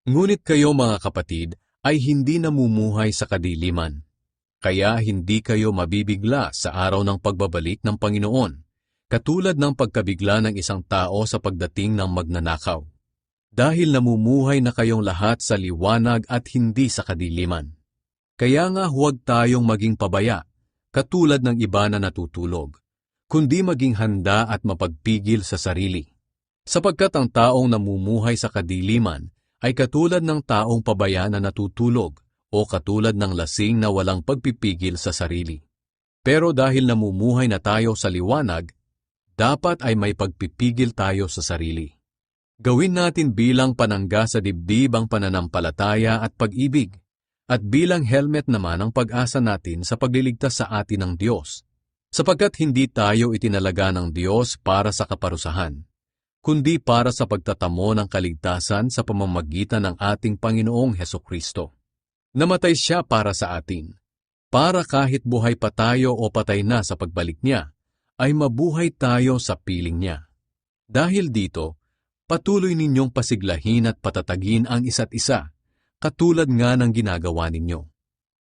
Ngunit kayo mga kapatid ay hindi namumuhay sa kadiliman, kaya hindi kayo mabibigla sa araw ng pagbabalik ng Panginoon, katulad ng pagkabigla ng isang tao sa pagdating ng magnanakaw. Dahil namumuhay na kayong lahat sa liwanag at hindi sa kadiliman. Kaya nga huwag tayong maging pabaya, katulad ng iba na natutulog, kundi maging handa at mapagpigil sa sarili. Sapagkat ang taong namumuhay sa kadiliman ay katulad ng taong pabaya na natutulog o katulad ng lasing na walang pagpipigil sa sarili. Pero dahil namumuhay na tayo sa liwanag, dapat ay may pagpipigil tayo sa sarili. Gawin natin bilang panangga sa dibdib ang pananampalataya at pag-ibig, at bilang helmet naman ang pag-asa natin sa pagliligtas sa atin ng Diyos, sapagkat hindi tayo itinalaga ng Diyos para sa kaparusahan, kundi para sa pagtatamo ng kaligtasan sa pamamagitan ng ating Panginoong Hesukristo. Namatay siya para sa atin, para kahit buhay pa tayo o patay na sa pagbalik niya, ay mabuhay tayo sa piling niya. Dahil dito, patuloy ninyong pasiglahin at patatagin ang isa't isa, katulad nga ng ginagawa ninyo.